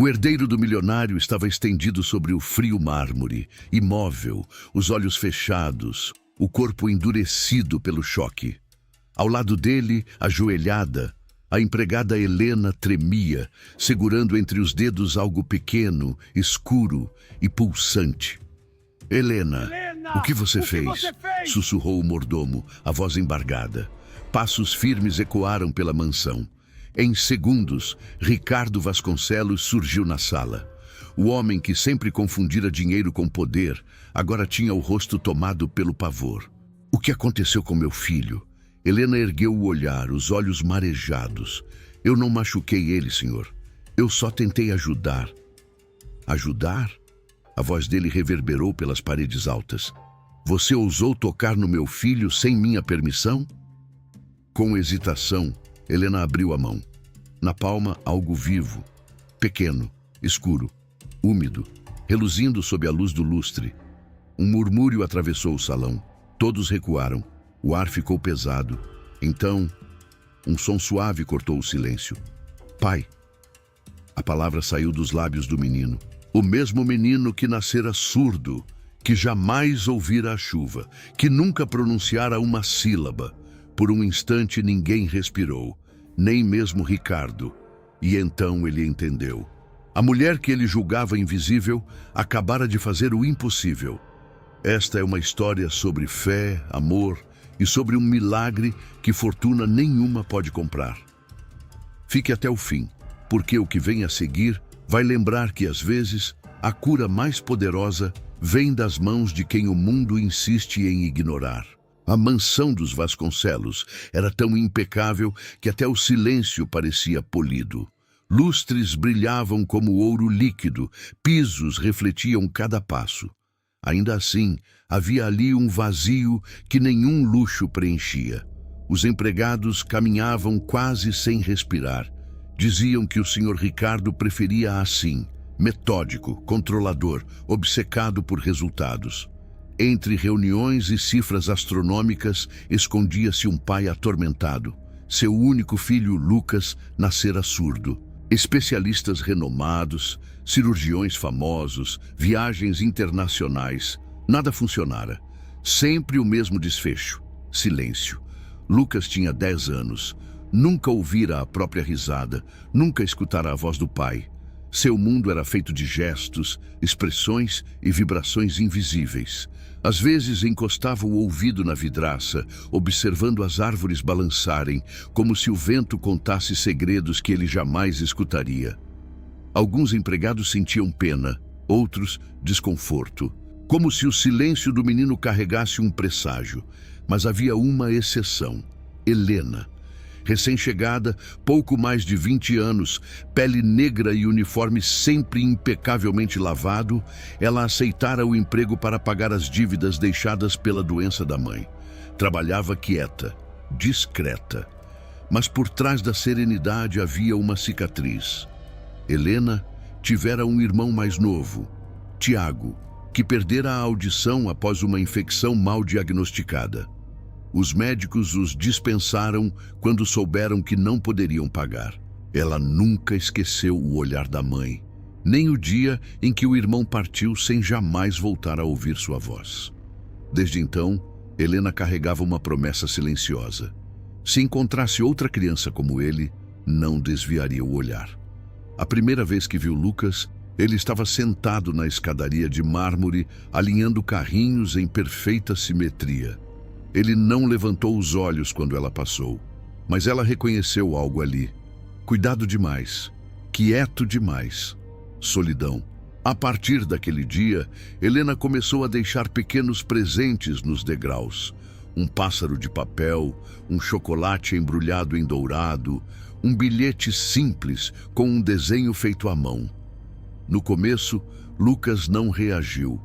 O herdeiro do milionário estava estendido sobre o frio mármore, imóvel, os olhos fechados, o corpo endurecido pelo choque. Ao lado dele, ajoelhada, a empregada Helena tremia, segurando entre os dedos algo pequeno, escuro e pulsante. Helena, o que você fez? Sussurrou o mordomo, a voz embargada. Passos firmes ecoaram pela mansão. Em segundos, Ricardo Vasconcelos surgiu na sala. O homem que sempre confundira dinheiro com poder, agora tinha o rosto tomado pelo pavor. O que aconteceu com meu filho? Helena ergueu o olhar, os olhos marejados. Eu não machuquei ele, senhor. Eu só tentei ajudar. Ajudar? A voz dele reverberou pelas paredes altas. Você ousou tocar no meu filho sem minha permissão? Com hesitação, Helena abriu a mão. Na palma, algo vivo, pequeno, escuro, úmido, reluzindo sob a luz do lustre. Um murmúrio atravessou o salão. Todos recuaram. O ar ficou pesado. Então, um som suave cortou o silêncio. Pai. A palavra saiu dos lábios do menino. O mesmo menino que nascera surdo, que jamais ouvira a chuva, que nunca pronunciara uma sílaba. Por um instante ninguém respirou, nem mesmo Ricardo. E então ele entendeu. A mulher que ele julgava invisível acabara de fazer o impossível. Esta é uma história sobre fé, amor e sobre um milagre que fortuna nenhuma pode comprar. Fique até o fim, porque o que vem a seguir vai lembrar que, às vezes, a cura mais poderosa vem das mãos de quem o mundo insiste em ignorar. A mansão dos Vasconcelos era tão impecável que até o silêncio parecia polido. Lustres brilhavam como ouro líquido, pisos refletiam cada passo. Ainda assim, havia ali um vazio que nenhum luxo preenchia. Os empregados caminhavam quase sem respirar. Diziam que o Sr. Ricardo preferia assim, metódico, controlador, obcecado por resultados. Entre reuniões e cifras astronômicas, escondia-se um pai atormentado. Seu único filho, Lucas, nascera surdo. Especialistas renomados, cirurgiões famosos, viagens internacionais. Nada funcionara. Sempre o mesmo desfecho. Silêncio. Lucas tinha 10 anos. Nunca ouvira a própria risada. Nunca escutara a voz do pai. Seu mundo era feito de gestos, expressões e vibrações invisíveis. Às vezes encostava o ouvido na vidraça, observando as árvores balançarem, como se o vento contasse segredos que ele jamais escutaria. Alguns empregados sentiam pena, outros desconforto, como se o silêncio do menino carregasse um presságio. Mas havia uma exceção: Helena. Recém-chegada, pouco mais de 20 anos, pele negra e uniforme sempre impecavelmente lavado, ela aceitara o emprego para pagar as dívidas deixadas pela doença da mãe. Trabalhava quieta, discreta, mas por trás da serenidade havia uma cicatriz. Helena tivera um irmão mais novo, Tiago, que perdera a audição após uma infecção mal diagnosticada. Os médicos os dispensaram quando souberam que não poderiam pagar. Ela nunca esqueceu o olhar da mãe, nem o dia em que o irmão partiu sem jamais voltar a ouvir sua voz. Desde então, Helena carregava uma promessa silenciosa. Se encontrasse outra criança como ele, não desviaria o olhar. A primeira vez que viu Lucas, ele estava sentado na escadaria de mármore, alinhando carrinhos em perfeita simetria. Ele não levantou os olhos quando ela passou, mas ela reconheceu algo ali. Cuidado demais, quieto demais, solidão. A partir daquele dia, Helena começou a deixar pequenos presentes nos degraus. Um pássaro de papel, um chocolate embrulhado em dourado, um bilhete simples com um desenho feito à mão. No começo, Lucas não reagiu.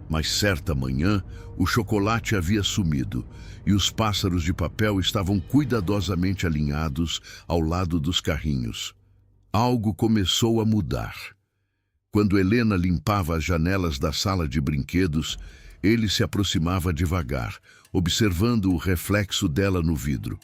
Mas certa manhã, o chocolate havia sumido e os pássaros de papel estavam cuidadosamente alinhados ao lado dos carrinhos. Algo começou a mudar. Quando Helena limpava as janelas da sala de brinquedos, ele se aproximava devagar, observando o reflexo dela no vidro.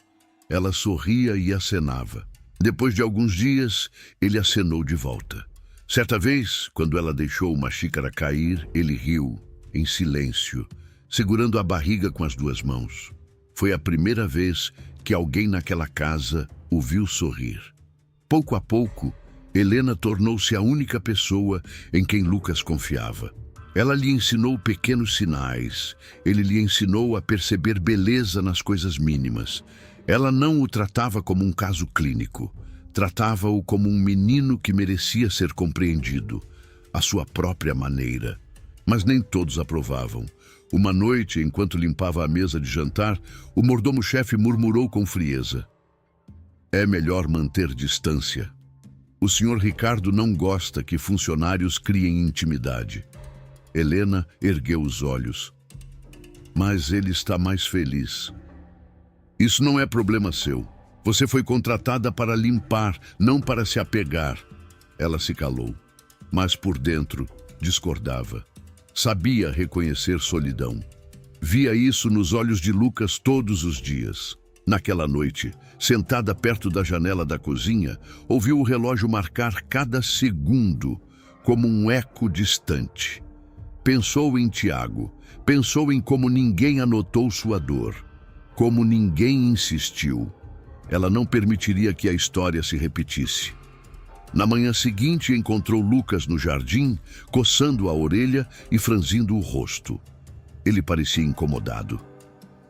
Ela sorria e acenava. Depois de alguns dias, ele acenou de volta. Certa vez, quando ela deixou uma xícara cair, ele riu, em silêncio, segurando a barriga com as duas mãos. Foi a primeira vez que alguém naquela casa o viu sorrir. Pouco a pouco, Helena tornou-se a única pessoa em quem Lucas confiava. Ela lhe ensinou pequenos sinais, ele lhe ensinou a perceber beleza nas coisas mínimas. Ela não o tratava como um caso clínico, tratava-o como um menino que merecia ser compreendido, à sua própria maneira. Mas nem todos aprovavam. Uma noite, enquanto limpava a mesa de jantar, o mordomo-chefe murmurou com frieza: "É melhor manter distância. O senhor Ricardo não gosta que funcionários criem intimidade." Helena ergueu os olhos. "Mas ele está mais feliz." "Isso não é problema seu. Você foi contratada para limpar, não para se apegar." Ela se calou, mas por dentro discordava. Sabia reconhecer solidão. Via isso nos olhos de Lucas todos os dias. Naquela noite, sentada perto da janela da cozinha, ouviu o relógio marcar cada segundo, como um eco distante. Pensou em Tiago, pensou em como ninguém anotou sua dor, como ninguém insistiu. Ela não permitiria que a história se repetisse. Na manhã seguinte, encontrou Lucas no jardim, coçando a orelha e franzindo o rosto. Ele parecia incomodado.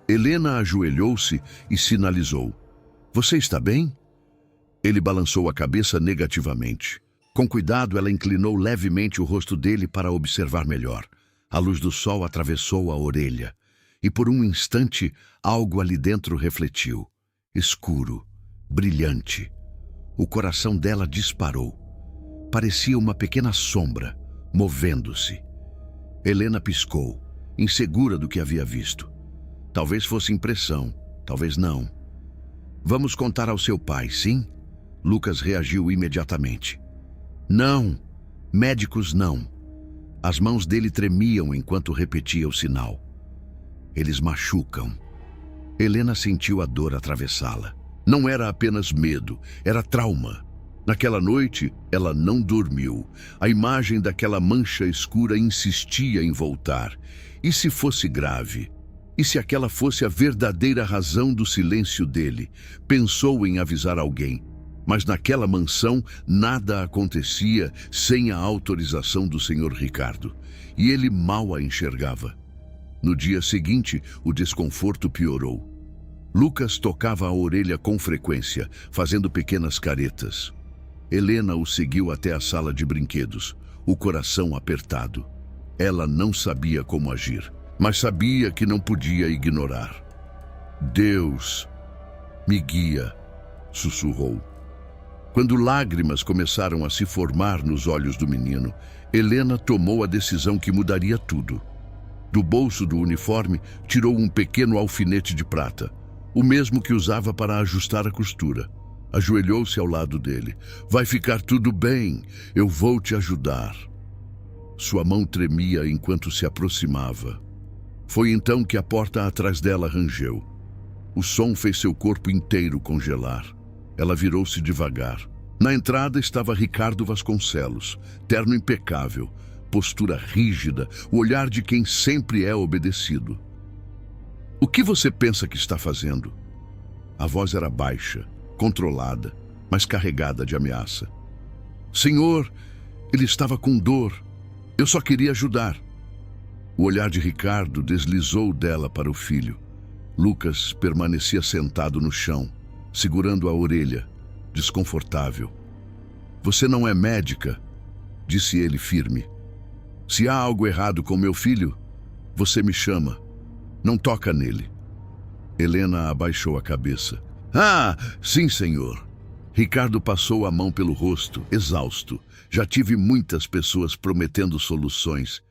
Helena ajoelhou-se e sinalizou: "Você está bem?" Ele balançou a cabeça negativamente. Com cuidado, ela inclinou levemente o rosto dele para observar melhor. A luz do sol atravessou a orelha, e por um instante algo ali dentro refletiu. Escuro, brilhante. O coração dela disparou. Parecia uma pequena sombra, movendo-se. Helena piscou, insegura do que havia visto. Talvez fosse impressão, talvez não. "Vamos contar ao seu pai, sim?" Lucas reagiu imediatamente. "Não, médicos não." As mãos dele tremiam enquanto repetia o sinal. "Eles machucam." Helena sentiu a dor atravessá-la. Não era apenas medo, era trauma. Naquela noite, ela não dormiu. A imagem daquela mancha escura insistia em voltar. E se fosse grave? E se aquela fosse a verdadeira razão do silêncio dele? Pensou em avisar alguém. Mas naquela mansão, nada acontecia sem a autorização do senhor Ricardo. E ele mal a enxergava. No dia seguinte, o desconforto piorou. Lucas tocava a orelha com frequência, fazendo pequenas caretas. Helena o seguiu até a sala de brinquedos, o coração apertado. Ela não sabia como agir, mas sabia que não podia ignorar. "Deus, me guia", sussurrou. Quando lágrimas começaram a se formar nos olhos do menino, Helena tomou a decisão que mudaria tudo. Do bolso do uniforme, tirou um pequeno alfinete de prata, o mesmo que usava para ajustar a costura. Ajoelhou-se ao lado dele. "Vai ficar tudo bem, eu vou te ajudar." Sua mão tremia enquanto se aproximava. Foi então que a porta atrás dela rangeu. O som fez seu corpo inteiro congelar. Ela virou-se devagar. Na entrada estava Ricardo Vasconcelos, terno impecável, postura rígida, o olhar de quem sempre é obedecido. "O que você pensa que está fazendo?" A voz era baixa, controlada, mas carregada de ameaça. "Senhor, ele estava com dor. Eu só queria ajudar." O olhar de Ricardo deslizou dela para o filho. Lucas permanecia sentado no chão, segurando a orelha, desconfortável. "Você não é médica?" disse ele firme. "Se há algo errado com meu filho, você me chama. Não toca nele." Helena abaixou a cabeça. "Ah, sim, senhor." Ricardo passou a mão pelo rosto, exausto. "Já tive muitas pessoas prometendo soluções,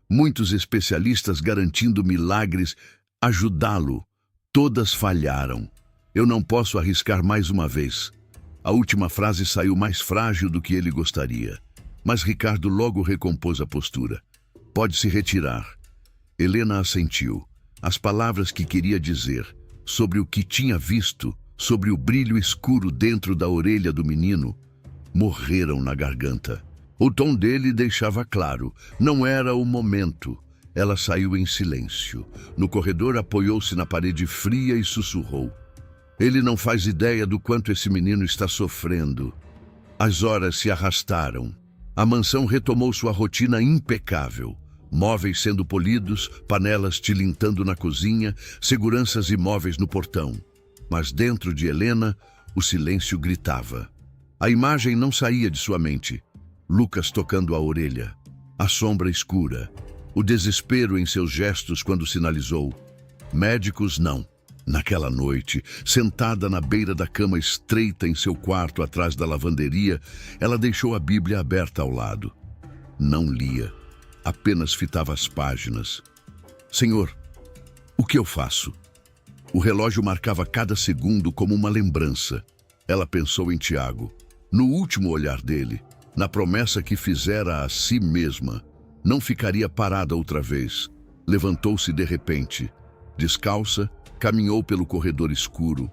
muitos especialistas garantindo milagres, ajudá-lo. Todas falharam. Eu não posso arriscar mais uma vez." A última frase saiu mais frágil do que ele gostaria. Mas Ricardo logo recompôs a postura. "Pode se retirar." Helena assentiu. As palavras que queria dizer, sobre o que tinha visto, sobre o brilho escuro dentro da orelha do menino, morreram na garganta. O tom dele deixava claro, não era o momento. Ela saiu em silêncio. No corredor, apoiou-se na parede fria e sussurrou. Ele não faz ideia do quanto esse menino está sofrendo. As horas se arrastaram. A mansão retomou sua rotina impecável. Móveis sendo polidos, panelas tilintando na cozinha, seguranças imóveis no portão. Mas dentro de Helena, o silêncio gritava. A imagem não saía de sua mente. Lucas tocando a orelha, a sombra escura, o desespero em seus gestos quando sinalizou. Médicos, não. Naquela noite, sentada na beira da cama estreita em seu quarto atrás da lavanderia, ela deixou a Bíblia aberta ao lado. Não lia, apenas fitava as páginas. Senhor, o que eu faço? O relógio marcava cada segundo como uma lembrança. Ela pensou em Tiago, no último olhar dele, na promessa que fizera a si mesma. Não ficaria parada outra vez. Levantou-se de repente. Descalça, caminhou pelo corredor escuro.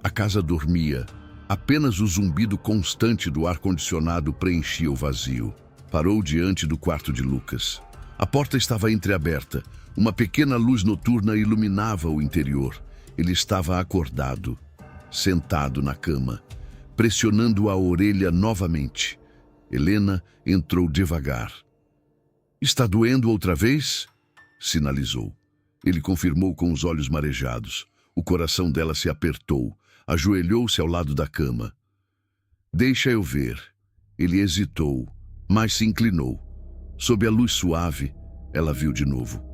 A casa dormia. Apenas o zumbido constante do ar-condicionado preenchia o vazio. Parou diante do quarto de Lucas. A porta estava entreaberta. Uma pequena luz noturna iluminava o interior. Ele estava acordado, sentado na cama, pressionando a orelha novamente. Helena entrou devagar. Está doendo outra vez? Sinalizou. Ele confirmou com os olhos marejados. O coração dela se apertou. Ajoelhou-se ao lado da cama. Deixa eu ver. Ele hesitou, mas se inclinou. Sob a luz suave, ela viu de novo.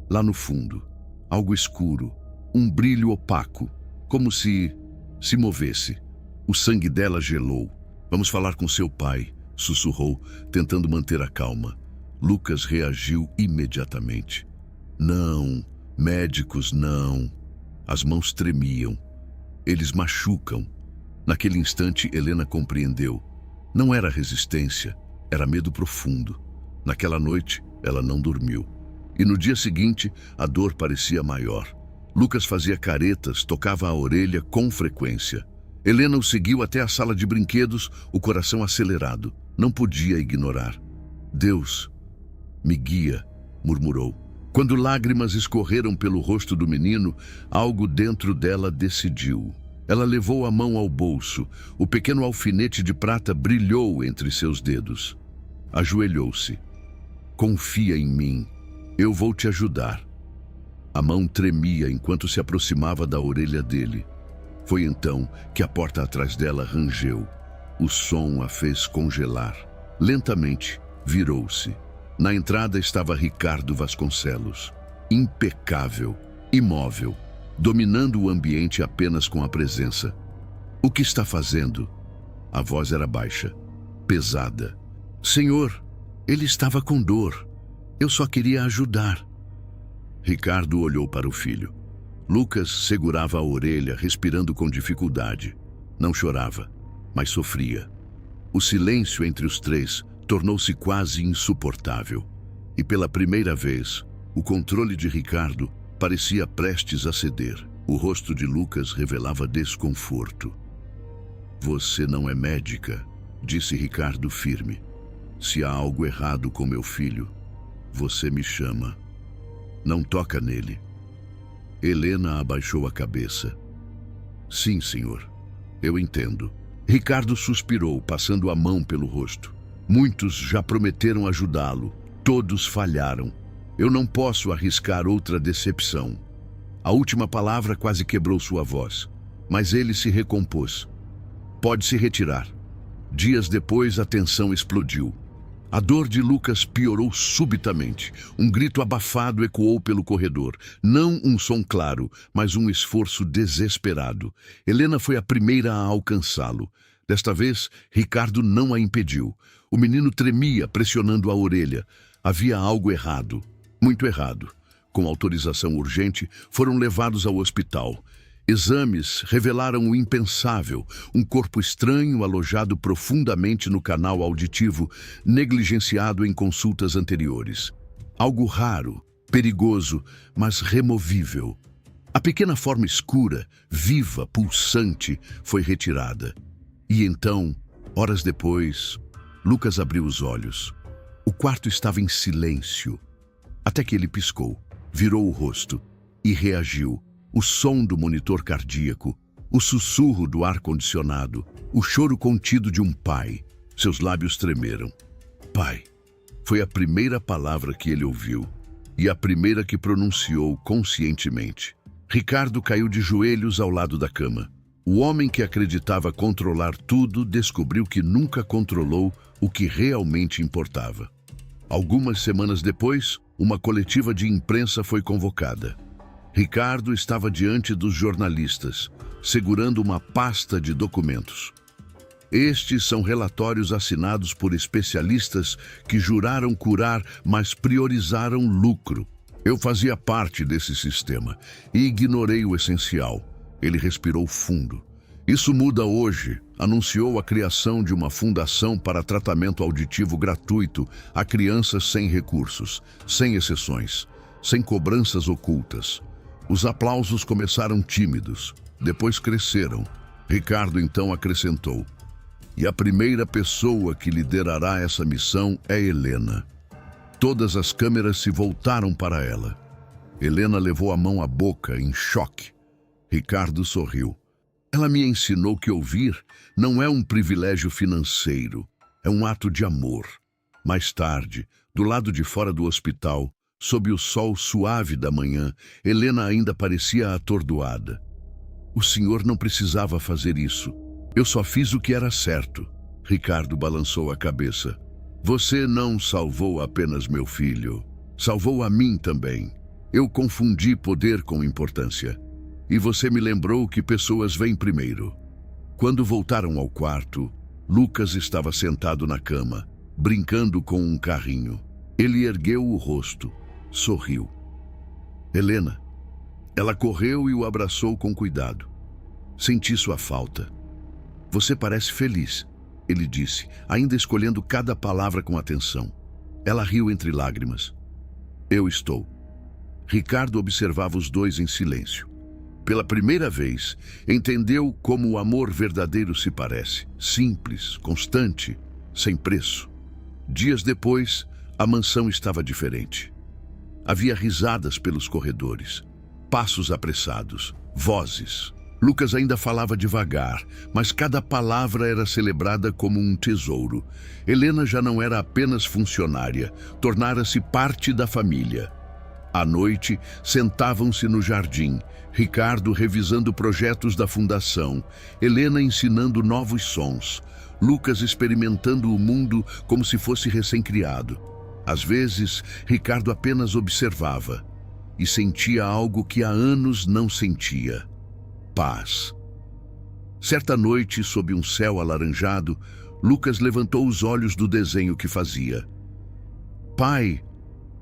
Lá no fundo, algo escuro, um brilho opaco, como se movesse. O sangue dela gelou. Vamos falar com seu pai, sussurrou, tentando manter a calma. Lucas reagiu imediatamente. Não, médicos não. As mãos tremiam. Eles machucam. Naquele instante, Helena compreendeu. Não era resistência, era medo profundo. Naquela noite, ela não dormiu. E no dia seguinte, a dor parecia maior. Lucas fazia caretas, tocava a orelha com frequência. Helena o seguiu até a sala de brinquedos, o coração acelerado. Não podia ignorar. Deus, me guia, murmurou. Quando lágrimas escorreram pelo rosto do menino, algo dentro dela decidiu. Ela levou a mão ao bolso. O pequeno alfinete de prata brilhou entre seus dedos. Ajoelhou-se. Confia em mim. Eu vou te ajudar. A mão tremia enquanto se aproximava da orelha dele. Foi então que a porta atrás dela rangeu. O som a fez congelar. Lentamente, virou-se. Na entrada estava Ricardo Vasconcelos. Impecável, imóvel, dominando o ambiente apenas com a presença. O que está fazendo? A voz era baixa, pesada. Senhor, ele estava com dor. Eu só queria ajudar. Ricardo olhou para o filho. Lucas segurava a orelha, respirando com dificuldade. Não chorava, mas sofria. O silêncio entre os três tornou-se quase insuportável. E pela primeira vez, o controle de Ricardo parecia prestes a ceder. O rosto de Lucas revelava desconforto. Você não é médica, disse Ricardo firme. Se há algo errado com meu filho, você me chama. Não toca nele. Helena abaixou a cabeça. Sim, senhor. Eu entendo. Ricardo suspirou, passando a mão pelo rosto. Muitos já prometeram ajudá-lo. Todos falharam. Eu não posso arriscar outra decepção. A última palavra quase quebrou sua voz, mas ele se recompôs. Pode se retirar. Dias depois, a tensão explodiu. A dor de Lucas piorou subitamente. Um grito abafado ecoou pelo corredor. Não um som claro, mas um esforço desesperado. Helena foi a primeira a alcançá-lo. Desta vez, Ricardo não a impediu. O menino tremia, pressionando a orelha. Havia algo errado, muito errado. Com autorização urgente, foram levados ao hospital. Exames revelaram o impensável, um corpo estranho alojado profundamente no canal auditivo, negligenciado em consultas anteriores. Algo raro, perigoso, mas removível. A pequena forma escura, viva, pulsante, foi retirada. E então, horas depois, Lucas abriu os olhos. O quarto estava em silêncio, até que ele piscou, virou o rosto e reagiu. O som do monitor cardíaco, o sussurro do ar-condicionado, o choro contido de um pai. Seus lábios tremeram. Pai. Foi a primeira palavra que ele ouviu e a primeira que pronunciou conscientemente. Ricardo caiu de joelhos ao lado da cama. O homem que acreditava controlar tudo descobriu que nunca controlou o que realmente importava. Algumas semanas depois, uma coletiva de imprensa foi convocada. Ricardo estava diante dos jornalistas, segurando uma pasta de documentos. Estes são relatórios assinados por especialistas que juraram curar, mas priorizaram lucro. Eu fazia parte desse sistema e ignorei o essencial. Ele respirou fundo. Isso muda hoje. Anunciou a criação de uma fundação para tratamento auditivo gratuito a crianças sem recursos, sem exceções, sem cobranças ocultas. Os aplausos começaram tímidos, depois cresceram. Ricardo então acrescentou: e a primeira pessoa que liderará essa missão é Helena. Todas as câmeras se voltaram para ela. Helena levou a mão à boca, em choque. Ricardo sorriu. Ela me ensinou que ouvir não é um privilégio financeiro, é um ato de amor. Mais tarde, do lado de fora do hospital, sob o sol suave da manhã, Helena ainda parecia atordoada. O senhor não precisava fazer isso. Eu só fiz o que era certo. Ricardo balançou a cabeça. Você não salvou apenas meu filho. Salvou a mim também. Eu confundi poder com importância. E você me lembrou que pessoas vêm primeiro. Quando voltaram ao quarto, Lucas estava sentado na cama, brincando com um carrinho. Ele ergueu o rosto, sorriu. Helena. Ela correu e o abraçou com cuidado. Senti sua falta. Você parece feliz, ele disse, ainda escolhendo cada palavra com atenção. Ela riu entre lágrimas. Eu estou. Ricardo observava os dois em silêncio. Pela primeira vez, entendeu como o amor verdadeiro se parece. Simples, constante, sem preço. Dias depois, a mansão estava diferente. Havia risadas pelos corredores, passos apressados, vozes. Lucas ainda falava devagar, mas cada palavra era celebrada como um tesouro. Helena já não era apenas funcionária, tornara-se parte da família. À noite, sentavam-se no jardim, Ricardo revisando projetos da fundação, Helena ensinando novos sons, Lucas experimentando o mundo como se fosse recém-criado. Às vezes, Ricardo apenas observava e sentia algo que há anos não sentia: paz. Certa noite, sob um céu alaranjado, Lucas levantou os olhos do desenho que fazia. Pai,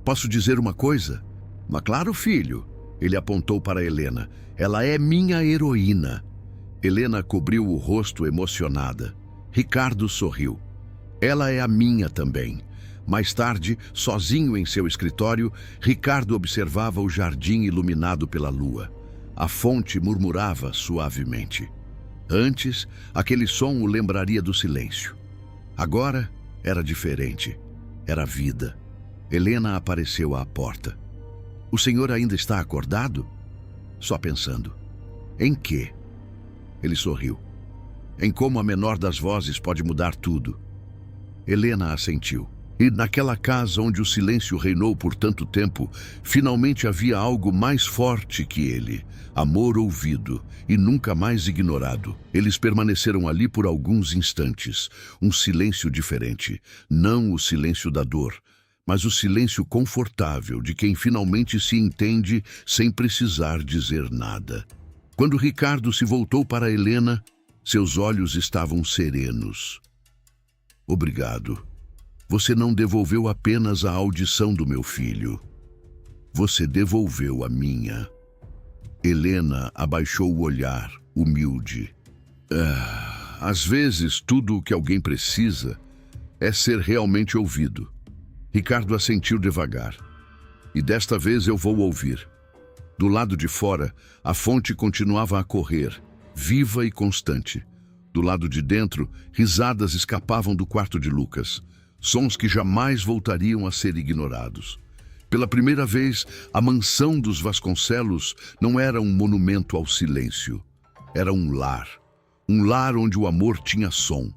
posso dizer uma coisa? Mas claro, filho. Ele apontou para Helena. Ela é minha heroína. Helena cobriu o rosto emocionada. Ricardo sorriu. Ela é a minha também. Mais tarde, sozinho em seu escritório, Ricardo observava o jardim iluminado pela lua. A fonte murmurava suavemente. Antes, aquele som o lembraria do silêncio. Agora, era diferente. Era vida. Helena apareceu à porta. O senhor ainda está acordado? Só pensando. Em quê? Ele sorriu. Em como a menor das vozes pode mudar tudo. Helena assentiu. E naquela casa onde o silêncio reinou por tanto tempo, finalmente havia algo mais forte que ele. Amor ouvido e nunca mais ignorado. Eles permaneceram ali por alguns instantes. Um silêncio diferente. Não o silêncio da dor, mas o silêncio confortável de quem finalmente se entende sem precisar dizer nada. Quando Ricardo se voltou para Helena, seus olhos estavam serenos. Obrigado. Você não devolveu apenas a audição do meu filho. Você devolveu a minha. Helena abaixou o olhar, humilde. Às vezes, tudo o que alguém precisa é ser realmente ouvido. Ricardo assentiu devagar. E desta vez eu vou ouvir. Do lado de fora, a fonte continuava a correr, viva e constante. Do lado de dentro, risadas escapavam do quarto de Lucas, sons que jamais voltariam a ser ignorados. Pela primeira vez, a mansão dos Vasconcelos não era um monumento ao silêncio. Era um lar onde o amor tinha som.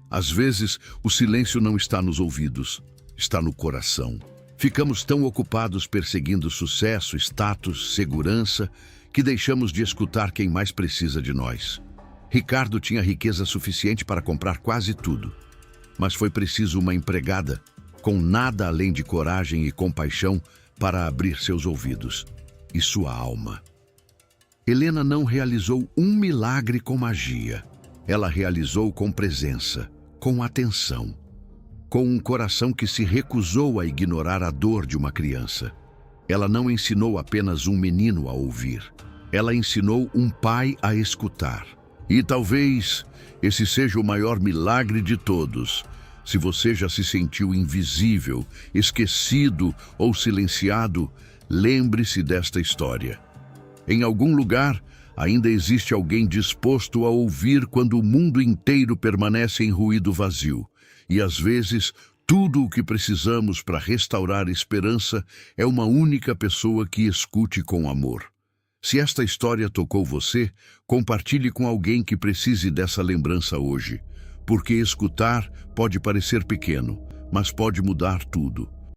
Às vezes, o silêncio não está nos ouvidos, está no coração. Ficamos tão ocupados perseguindo sucesso, status, segurança, que deixamos de escutar quem mais precisa de nós. Ricardo tinha riqueza suficiente para comprar quase tudo, mas foi preciso uma empregada, com nada além de coragem e compaixão, para abrir seus ouvidos e sua alma. Helena não realizou um milagre com magia. Ela realizou com presença, com atenção, com um coração que se recusou a ignorar a dor de uma criança. Ela não ensinou apenas um menino a ouvir. Ela ensinou um pai a escutar. E talvez esse seja o maior milagre de todos. Se você já se sentiu invisível, esquecido ou silenciado, lembre-se desta história. Em algum lugar, ainda existe alguém disposto a ouvir quando o mundo inteiro permanece em ruído vazio. E às vezes, tudo o que precisamos para restaurar esperança é uma única pessoa que escute com amor. Se esta história tocou você, compartilhe com alguém que precise dessa lembrança hoje. Porque escutar pode parecer pequeno, mas pode mudar tudo.